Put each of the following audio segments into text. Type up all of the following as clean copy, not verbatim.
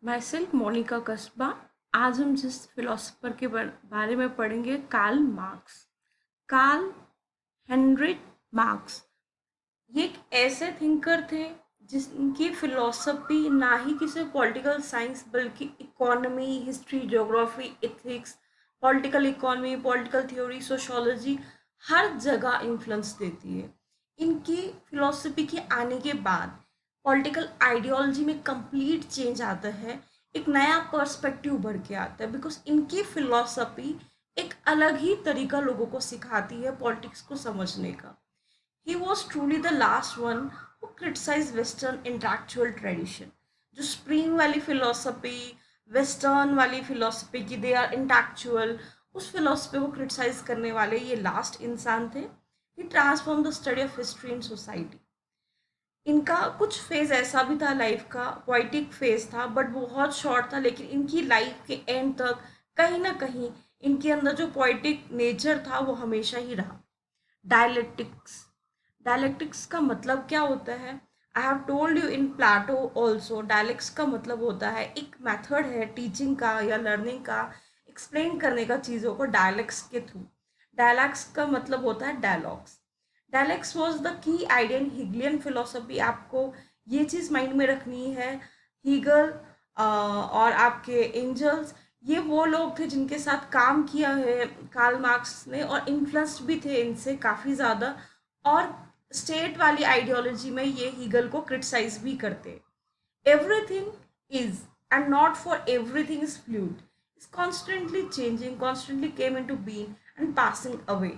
My self Monika कस्बा। आज हम जिस फिलोसफर के बारे में पढ़ेंगे, Karl Marx. Karl Heinrich Marx ये एक ऐसे थिंकर थे जिनकी फिलोसफी ना ही किसी पॉलिटिकल साइंस बल्कि economy, history, geography, ethics, political economy, political theory, sociology हर जगह इन्फ्लुएंस देती है। इनकी फिलोसफी के आने के बाद पॉलिटिकल आइडियोलॉजी में कंप्लीट चेंज आता है, एक नया पर्सपेक्टिव भर के आता है, बिकॉज इनकी फिलोसफी एक अलग ही तरीका लोगों को सिखाती है पॉलिटिक्स को समझने का। He was truly the last one who criticized Western intellectual tradition. जो स्प्रिंग वाली फिलोसफी, वेस्टर्न वाली फिलोसफी की दे आर इंटेलेक्चुअल, उस फिलोसफी को क्रिटिसाइज करने वाले ये लास्ट इंसान थे। He transform the study of history in society. इनका कुछ फेज ऐसा भी था लाइफ का, पोइटिक फेज था, बट बहुत शॉर्ट था, लेकिन इनकी लाइफ के एंड तक कहीं ना कहीं इनके अंदर जो पोइटिक नेचर था वो हमेशा ही रहा। डायलेक्टिक्स। डायलेक्टिक्स का मतलब क्या होता है? आई have told you in Plato also. Dialects का मतलब होता है एक मेथड है टीचिंग का या लर्निंग का, एक्सप्लेन करने का चीज़ों को डायलेक्ट्स के थ्रू। डायलैक्स का मतलब होता है dialogues. Dialectics was the key idea in Hegelian philosophy. आपको ये चीज़ माइंड में रखनी है। हीगल और आपके एंजल्स, ये वो लोग थे जिनके साथ काम किया है कार्ल मार्क्स ने, और इन्फ्लुएंस्ड भी थे इनसे काफ़ी ज़्यादा। और स्टेट वाली आइडियोलॉजी में ये हीगल को क्रिटिसाइज भी करते। Everything is and not for everything is fluid, is constantly changing, constantly came into being and passing away.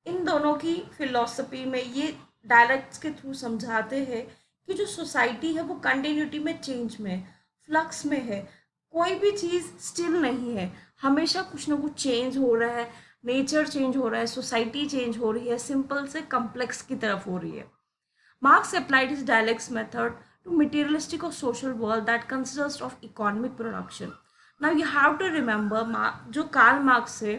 इन दोनों की फिलॉसफी में ये डायलेक्ट्स के थ्रू समझाते हैं कि जो सोसाइटी है वो कंटिन्यूटी में, चेंज में, फ्लक्स में है। कोई भी चीज़ स्टिल नहीं है, हमेशा कुछ ना कुछ चेंज हो रहा है। नेचर चेंज हो रहा है, सोसाइटी चेंज हो रही है, सिंपल से कम्प्लेक्स की तरफ हो रही है। Marx applied his dialectics method to materialistic or social world that consists of economic production. Now you have to remember, जो कार्ल मार्क्स है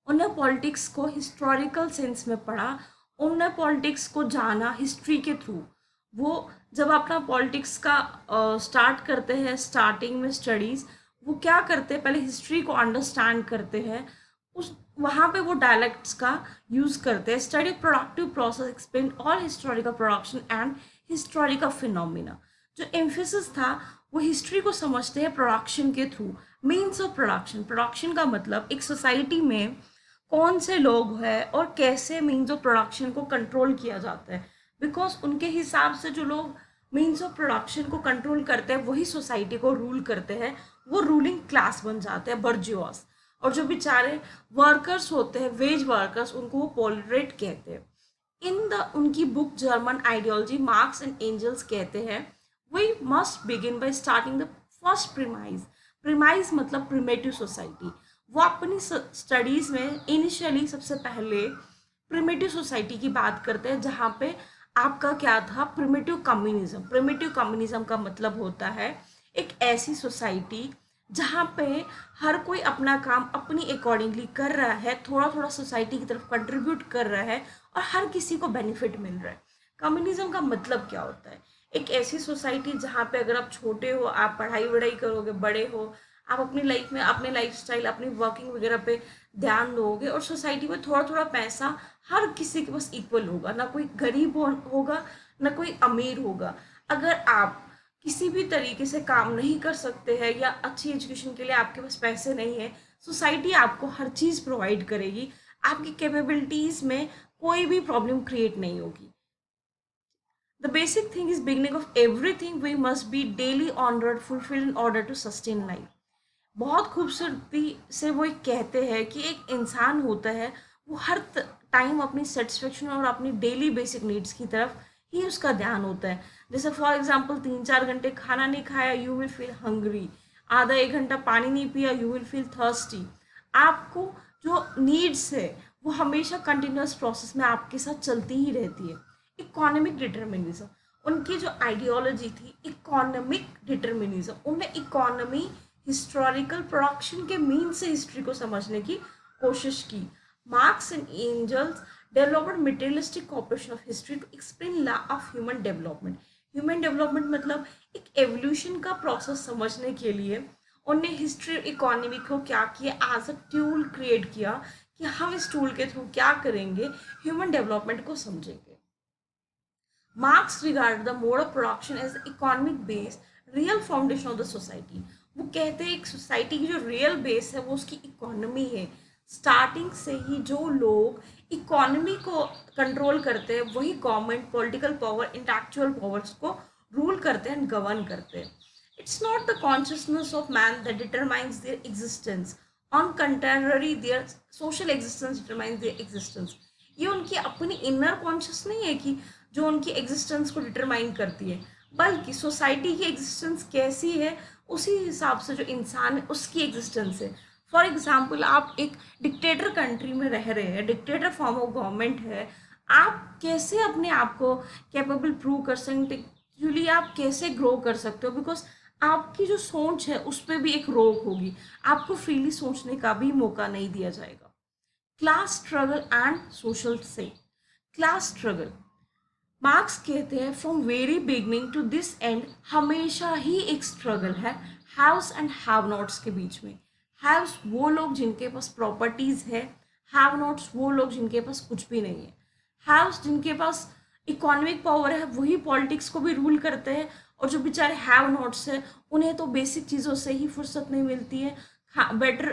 उन्होंने पॉलिटिक्स को हिस्टोरिकल सेंस में पढ़ा। उन्होंने पॉलिटिक्स को जाना हिस्ट्री के थ्रू। वो जब अपना पॉलिटिक्स का स्टार्ट करते हैं, स्टार्टिंग में स्टडीज़, वो क्या करते हैं, पहले हिस्ट्री को अंडरस्टैंड करते हैं। उस वहाँ पे वो डायलेक्ट्स का यूज़ करते हैं। Study productive process explain all historical production and historical phenomena. जो एम्फेसिस था वो हिस्ट्री को समझते हैं प्रोडक्शन के through. Means of production, production का मतलब एक सोसाइटी में कौन से लोग हैं और कैसे मीन्स ऑफ प्रोडक्शन को कंट्रोल किया जाता है। बिकॉज उनके हिसाब से जो लोग मीन्स ऑफ प्रोडक्शन को कंट्रोल करते हैं वही सोसाइटी को रूल करते हैं, वो रूलिंग क्लास बन जाते हैं, बर्जुआस। और जो बेचारे वर्कर्स होते हैं, वेज वर्कर्स, उनको वो पोलरेट कहते हैं। इन द उनकी book German ideology, Marx and Engels कहते हैं we must begin by starting the first premise. Premise मतलब प्रिमेटिव सोसाइटी। वो अपनी स्टडीज़ में इनिशियली सबसे पहले प्रिमेटिव सोसाइटी की बात करते हैं, जहाँ पे आपका क्या था, प्रिमेटिव कम्युनिज्म। प्रिमेटिव कम्युनिज्म का मतलब होता है एक ऐसी सोसाइटी जहाँ पे हर कोई अपना काम अपनी अकॉर्डिंगली कर रहा है, थोड़ा थोड़ा सोसाइटी की तरफ कंट्रीब्यूट कर रहा है और हर किसी को बेनिफिट मिल रहा है। कम्युनिज्म का मतलब क्या होता है? एक ऐसी सोसाइटी जहाँ पे अगर आप छोटे हो, आप पढ़ाई वढ़ाई करोगे, बड़े हो, आप अपनी लाइफ में अपने लाइफस्टाइल, अपनी वर्किंग वगैरह पे ध्यान दोगे, और सोसाइटी में थोड़ा थोड़ा पैसा हर किसी के पास इक्वल होगा, ना कोई गरीब होगा ना कोई अमीर होगा। अगर आप किसी भी तरीके से काम नहीं कर सकते हैं या अच्छी एजुकेशन के लिए आपके पास पैसे नहीं है, सोसाइटी आपको हर चीज़ प्रोवाइड करेगी। आपकी कैपेबिलिटीज़ में कोई भी प्रॉब्लम क्रिएट नहीं होगी। The basic thing is beginning of everything we must be daily honored, fulfilled in order to sustain life. बहुत खूबसूरती से वो एक कहते हैं कि एक इंसान होता है वो हर टाइम अपनी सेटिस्फेक्शन और अपनी डेली बेसिक नीड्स की तरफ ही उसका ध्यान होता है। जैसे फॉर एग्जांपल 3-4 घंटे खाना नहीं खाया, यू विल फील हंग्री। आधा 1 घंटा पानी नहीं पिया, यू विल फील थर्स्टी। आपको जो नीड्स है वो हमेशा कंटिन्यूस प्रोसेस में आपके साथ चलती ही रहती है। इकोनॉमिक डिटर्मिनिज्म, उनकी जो आइडियोलॉजी थी इकोनॉमिक डिटर्मिनिज्म, उन्होंने इकोनॉमी हिस्टोरिकल प्रोडक्शन के मीन से हिस्ट्री को समझने की कोशिश की। Marx and Engels developed materialistic cooperation of history to explain law of human development. Human development मतलब एक एवोल्यूशन का प्रोसेस समझने के लिए उनने हिस्ट्री इकोनॉमी को क्या किया, एज अ टूल क्रिएट किया कि हम इस टूल के थ्रू क्या करेंगे, ह्यूमन डेवलपमेंट को समझेंगे। Marx regard the mode of production as economic base, real foundation of the society. वो कहते हैं एक सोसाइटी की जो रियल बेस है वो उसकी इकोनॉमी है। स्टार्टिंग से ही जो लोग इकोनॉमी को कंट्रोल करते हैं वही government, political power, intellectual powers को रूल करते हैं एंड गवर्न करते हैं। It's not the consciousness of man that determines there existence, on contrary their social existence determines there existence. ये उनकी अपनी इनर कॉन्शियस नहीं है कि जो उनकी एग्जिस्टेंस को डिटरमाइन करती है, बल्कि सोसाइटी की एग्जिस्टेंस कैसी है उसी हिसाब से जो इंसान है उसकी एग्जिस्टेंस है। फॉर एग्जाम्पल, आप एक डिक्टेटर कंट्री में रह रहे हैं, डिक्टेटर फॉर्म ऑफ गवर्नमेंट है, आप कैसे अपने आप को कैपेबल प्रूव कर सकते, एक्चुअली आप कैसे ग्रो कर सकते हो, बिकॉज आपकी जो सोच है उस पर भी एक रोक होगी, आपको फ्रीली सोचने का भी मौका नहीं दिया जाएगा। क्लास स्ट्रगल एंड सोशल से। क्लास स्ट्रगल, मार्क्स कहते हैं from very beginning to this end हमेशा ही एक स्ट्रगल है हैव्स एंड हैव नॉट्स के बीच में। हैव्स वो लोग जिनके पास प्रॉपर्टीज है, हैव नॉट्स वो लोग जिनके पास कुछ भी नहीं है। हैव्स जिनके पास इकोनॉमिक पावर है वही पॉलिटिक्स को भी रूल करते हैं, और जो बेचारे हैव नॉट्स है उन्हें तो बेसिक चीज़ों से ही फुर्सत नहीं मिलती है। बेटर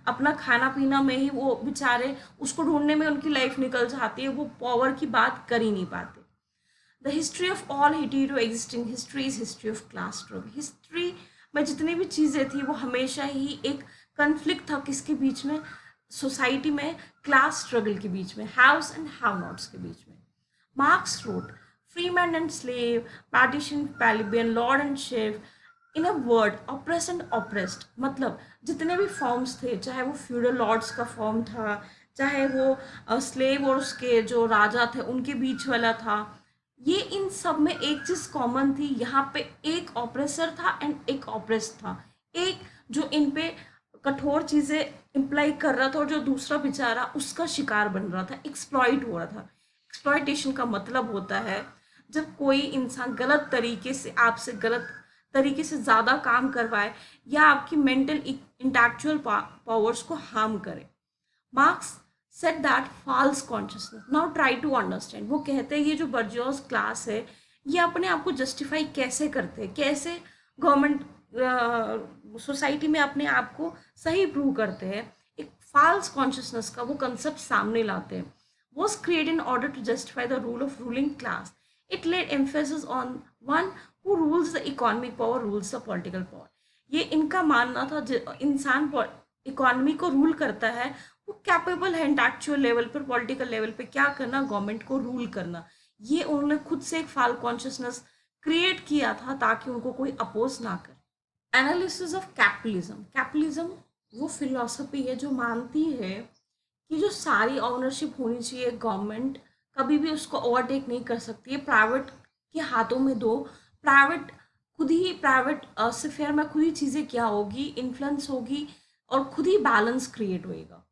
अपना खाना पीना में ही वो बेचारे उसको ढूंढने में उनकी लाइफ निकल जाती है, वो पावर की बात कर ही नहीं पाते। The history of all hitherto existing history is history of class struggle. History में जितनी भी चीज़ें थी वो हमेशा ही एक कन्फ्लिक्ट था किसके बीच में, सोसाइटी में क्लास स्ट्रगल के बीच में, हैव्स एंड हैव नॉट्स के बीच में। Marx wrote freeman and slave, patrician, plebeian, lord and serf, in a word oppress and oppressed. मतलब जितने भी फॉर्म्स थे, चाहे वो फ्यूडल लॉर्ड्स का फॉर्म था, चाहे वो स्लेव और उसके जो राजा थे उनके बीच वाला था, ये इन सब में एक चीज कॉमन थी, यहाँ पे एक ऑपरेसर था एंड एक ऑपरेस था। एक जो इन पे कठोर चीजें इम्प्लाई कर रहा था और जो दूसरा बेचारा उसका शिकार बन रहा था, एक्सप्लॉइट हो रहा था। एक्सप्लॉइटेशन का मतलब होता है जब कोई इंसान गलत तरीके से आपसे गलत तरीके से ज़्यादा काम करवाए या आपकी मेंटल इंटेलेक्चुअल पावर्स को हार्म करे। Marx said that false consciousness now try to understand. वो कहते हैं ये जो बर्जियोस क्लास है ये अपने आप को जस्टिफाई कैसे करते हैं, कैसे गवर्नमेंट सोसाइटी में अपने आप को सही प्रूव करते हैं। एक फॉल्स कॉन्शियसनेस का वो कंसेप्ट सामने लाते हैं। was created in order to justify the rule of ruling class. It laid emphasis on one who rules the economic power, rules the political power. ये इनका मानना था इंसान इकोनॉमी को रूल करता है, वो कैपेबल है इंटेलेक्चुअल लेवल पर, पॉलिटिकल लेवल पे क्या करना, गवर्नमेंट को रूल करना। ये उन्होंने खुद से एक फाल कॉन्शियसनेस क्रिएट किया था ताकि उनको कोई अपोज ना करे। Analysis of capitalism. कैपिटलिज्म वो फिलॉसफी है जो मानती है कि जो सारी ऑनरशिप होनी चाहिए, गवर्नमेंट कभी भी उसको ओवरटेक नहीं कर सकती है, प्राइवेट के हाथों में दो, प्राइवेट खुद ही प्राइवेट स्फीयर में खुद ही चीज़ें क्या होगी, इन्फ्लुएंस होगी और खुद ही बैलेंस क्रिएट होएगा।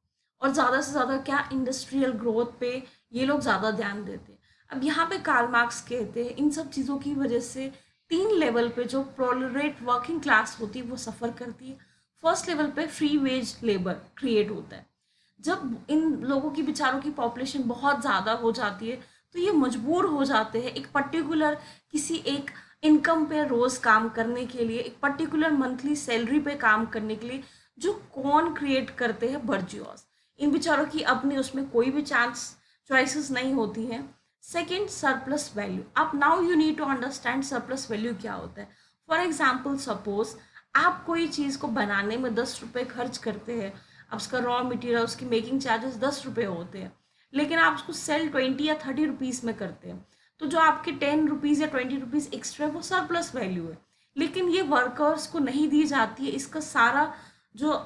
और ज़्यादा से ज़्यादा क्या, इंडस्ट्रियल ग्रोथ पे ये लोग ज़्यादा ध्यान देते हैं। अब यहाँ पे कार्ल मार्क्स कहते हैं इन सब चीज़ों की वजह से 3 लेवल पे जो प्रोलेटरिएट वर्किंग क्लास होती है वो सफ़र करती है। फर्स्ट लेवल पे फ्री वेज लेबर क्रिएट होता है। जब इन लोगों की बेचारों की पॉपुलेशन बहुत ज़्यादा हो जाती है तो ये मजबूर हो जाते हैं एक पर्टिकुलर किसी एक इनकम पे रोज़ काम करने के लिए, एक पर्टिकुलर मंथली सैलरी पे काम करने के लिए, जो कौन क्रिएट करते हैं, बर्जियोस। इन बेचारों की अपनी उसमें कोई भी चॉइसेस नहीं होती हैं। Second, surplus value. अब now you need to understand surplus value क्या होता है। फॉर एग्जाम्पल, सपोज आप कोई चीज़ को बनाने में 10 रुपये खर्च करते हैं, अब उसका रॉ मटेरियल, उसकी मेकिंग चार्जेस 10 रुपये होते हैं, लेकिन आप उसको सेल 20 या 30 रुपीज़ में करते हैं, तो जो आपके 10 रुपीज़ या 20 रुपीज़ एक्स्ट्रा है वो सरप्लस वैल्यू है। लेकिन ये वर्कर्स को नहीं दी जाती है, इसका सारा जो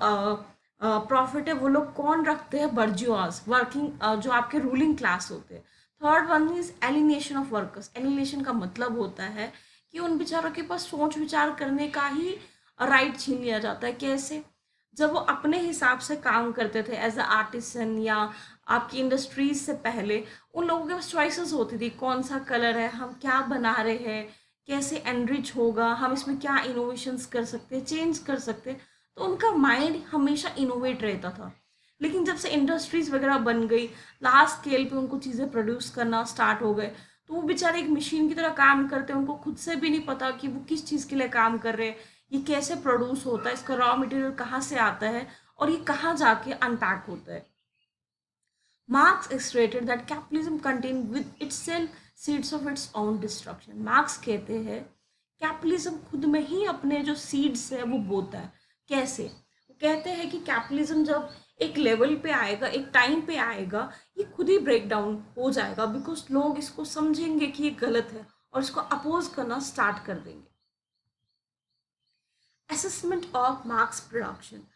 प्रॉफिट है वो लोग कौन रखते हैं, बर्जुआज, वर्किंग जो आपके रूलिंग क्लास होते हैं। Third one is alienation of workers. Alienation का मतलब होता है कि उन बेचारों के पास सोच विचार करने का ही राइट छीन लिया जाता है। कैसे? जब वो अपने हिसाब से काम करते थे एज अ आर्टिसन या आपकी इंडस्ट्रीज से पहले, उन लोगों के पास चॉइसेस होती थी, कौन सा कलर है, हम क्या बना रहे हैं, कैसे एनरिच होगा, हम इसमें क्या इनोवेशंस कर सकते हैं, चेंज कर सकते हैं। तो उनका माइंड हमेशा इनोवेट रहता था। लेकिन जब से इंडस्ट्रीज वगैरह बन गई, लार्ज स्केल पे उनको चीज़ें प्रोड्यूस करना स्टार्ट हो गए, तो वो बेचारे एक मशीन की तरह काम करते हैं, उनको खुद से भी नहीं पता कि वो किस चीज़ के लिए काम कर रहे हैं, ये कैसे प्रोड्यूस होता है, इसका रॉ मटेरियल कहाँ से आता है और ये कहाँ जाके अनपैक होता है। Marx stated that capitalism contained with itself seeds of its own destruction. Marks कहते हैं कैपिटलिज्म खुद में ही अपने जो सीड्स है वो बोता है। कैसे? वो कहते हैं कि कैपिटलिज्म जब एक लेवल पे आएगा, एक टाइम पे आएगा, ये खुद ही ब्रेक डाउन हो जाएगा, बिकॉज लोग इसको समझेंगे कि ये गलत है और इसको अपोज करना स्टार्ट कर देंगे। Assessment of marks production.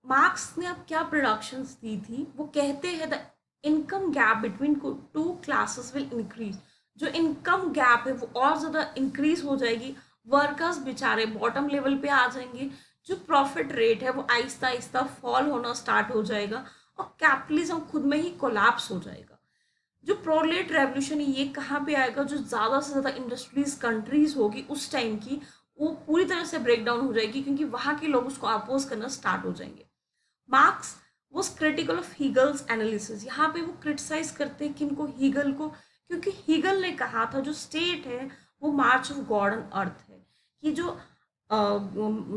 Marks ने अब क्या प्रोडक्शंस दी थी, वो कहते हैं the income gap between two classes will increase. जो इनकम गैप है वो और ज़्यादा इंक्रीज हो जाएगी, वर्कर्स बेचारे बॉटम लेवल पे आ जाएंगे, जो प्रॉफिट रेट है वो आहिस्ता आहिस्ता फॉल होना स्टार्ट हो जाएगा और कैपिटलिज्म खुद में ही कोलैप्स हो जाएगा। जो प्रोलेट रेवोल्यूशन है ये कहाँ पे आएगा, जो ज़्यादा से ज़्यादा इंडस्ट्रीज कंट्रीज होगी उस टाइम की, वो पूरी तरह से ब्रेक डाउन हो जाएगी, क्योंकि वहाँ के लोग उसको अपोज करना स्टार्ट हो जाएंगे। Marx was critical of Hegel's analysis. यहाँ पे वो क्रिटिसाइज करते हैं किनको, हीगल को, क्योंकि हीगल ने कहा था जो स्टेट है वो मार्च ऑफ गॉड ऑन अर्थ है, कि जो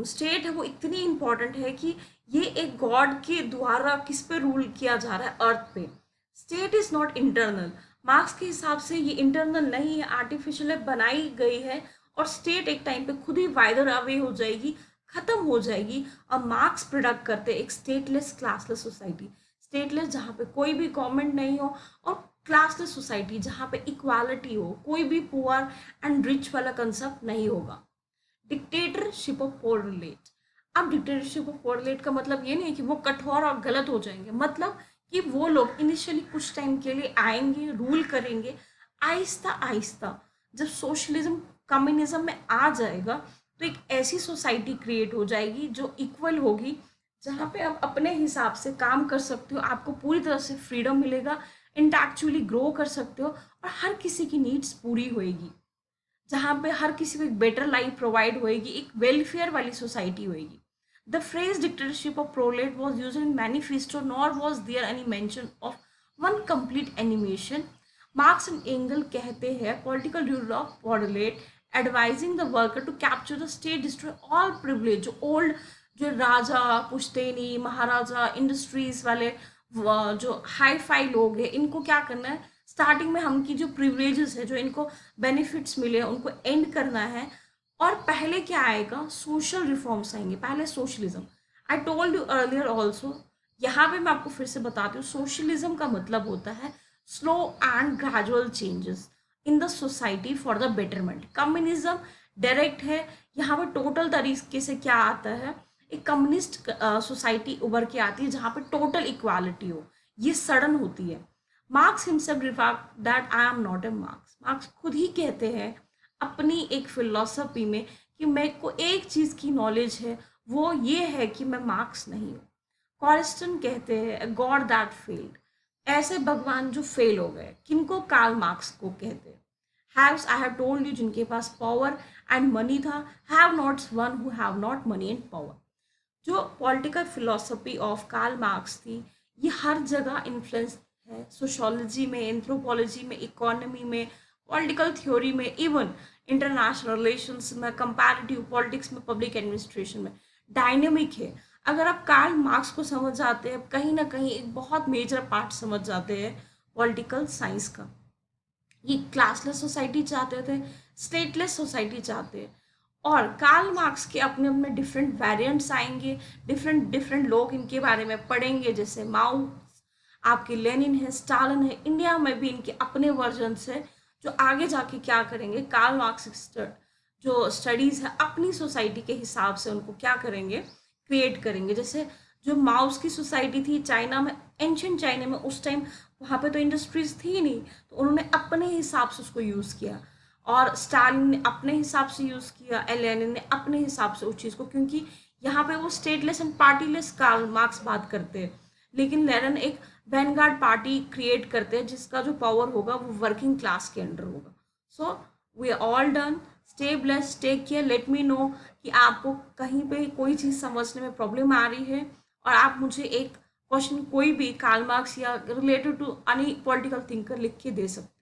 स्टेट है वो इतनी इंपॉर्टेंट है कि ये एक गॉड के द्वारा किस पे रूल किया जा रहा है, अर्थ पे। State is not internal. Marks के हिसाब से ये इंटरनल नहीं है, आर्टिफिशियल है, बनाई गई है, और स्टेट एक टाइम पे खुद ही वाइडर अवे हो जाएगी, खत्म हो जाएगी। और मार्क्स प्रोडक्ट करते एक स्टेटलेस क्लासलेस सोसाइटी, स्टेटलेस जहाँ पे कोई भी गवर्नमेंट नहीं हो, और क्लासलेस सोसाइटी जहाँ पे इक्वालिटी हो, कोई भी पुअर एंड रिच वाला कंसेप्ट नहीं होगा। Dictatorship of correlate. अब डिक्टेटरशिप ऑफ कोरिलेट का मतलब ये नहीं है कि वो कठोर और गलत हो जाएंगे, मतलब कि वो लोग इनिशियली कुछ टाइम के लिए आएंगे, रूल करेंगे, आहिस्ता आहिस्ता जब सोशलिज्म कम्युनिज्म में आ जाएगा तो एक ऐसी सोसाइटी क्रिएट हो जाएगी जो इक्वल होगी, जहाँ पे आप अपने हिसाब से काम कर सकते हो, आपको पूरी तरह से फ्रीडम मिलेगा, इंटेलेक्चुअली ग्रो कर सकते हो, और हर किसी की नीड्स पूरी होएगी, जहाँ पे हर किसी को एक बेटर लाइफ प्रोवाइड होएगी, एक वेलफेयर वाली सोसाइटी होएगी। The phrase dictatorship of proletariat was use in manifesto, nor was there any mention of one complete animation. Marx and Engels कहते हैं political rule of proletariat advising the worker to capture the state, destroy all privilege. जो old, जो राजा पुश्तैनी महाराजा industries वाले जो hi fi लोग हैं, इनको क्या करना है, स्टार्टिंग में हम की जो प्रिविलेजेस है, जो इनको बेनिफिट्स मिले हैं, उनको एंड करना है। और पहले क्या आएगा, सोशल रिफॉर्म्स आएंगे, पहले socialism. I told you earlier also, यहाँ पे मैं आपको फिर से बताती हूँ, सोशलिज्म का मतलब होता है slow and gradual changes in the society for the betterment. Communism direct है, यहाँ पर टोटल तरीके से क्या आता है, एक कम्युनिस्ट सोसाइटी उभर के आती है जहाँ पे टोटल इक्वालिटी हो, ये सडन होती है। Marks himself remarked that I am not a marks. Marks खुद ही कहते हैं अपनी एक फिलोसफी में कि मेरे को एक चीज़ की नॉलेज है, वो ये है कि मैं मार्क्स नहीं हूँ। कॉरिस्टन कहते हैं गॉड दैट फेल्ड, ऐसे भगवान जो फेल हो गए, किनको, कार्ल मार्क्स को कहते हैं। Haves I have told you, जिनके पास पावर एंड मनी था, have not one who have not money and power. जो political philosophy of Karl Marx थी, ये हर जगह इन्फ्लुएंस है, सोशोलॉजी में, एंथ्रोपोलॉजी में, इकोनॉमी में, पॉलिटिकल थ्योरी में, इवन इंटरनेशनल रिलेशंस में, कंपैरेटिव पॉलिटिक्स में, पब्लिक एडमिनिस्ट्रेशन में, डायनेमिक है। अगर आप कार्ल मार्क्स को समझ जाते हैं, कहीं ना कहीं एक बहुत मेजर पार्ट समझ जाते हैं पॉलिटिकल साइंस का। ये क्लासलेस सोसाइटी चाहते थे, स्टेटलेस सोसाइटी चाहते हैं, और कार्ल मार्क्स के अपने अपने डिफरेंट वेरिएंट्स आएंगे, डिफरेंट डिफरेंट लोग इनके बारे में पढ़ेंगे, जैसे माओ, आपके लेनिन है, स्टालिन है, इंडिया में भी इनके अपने वर्जन्स है, जो आगे जाके क्या करेंगे, कार्ल मार्क्स जो स्टडीज़ है अपनी सोसाइटी के हिसाब से उनको क्या करेंगे, क्रिएट करेंगे। जैसे जो माउस की सोसाइटी थी चाइना में, एंशियंट चाइना में, उस टाइम वहाँ पे तो इंडस्ट्रीज थी नहीं, तो उन्होंने अपने हिसाब से उसको यूज़ किया, और स्टालिन ने अपने हिसाब से यूज़ किया, लेनिन ने अपने हिसाब से उस चीज़ को, क्योंकि यहाँ पे वो स्टेटलेस एंड पार्टीलेस कार्ल मार्क्स बात करते हैं, लेकिन लेनिन एक वैनगार्ड पार्टी क्रिएट करते हैं जिसका जो पावर होगा वो वर्किंग क्लास के अंडर होगा। So we are all done. Stay blessed, take care, let me know कि आपको कहीं पे कोई चीज़ समझने में प्रॉब्लम आ रही है, और आप मुझे एक क्वेश्चन कोई भी कार्ल मार्क्स या related to any political thinker लिख के दे सकते हैं।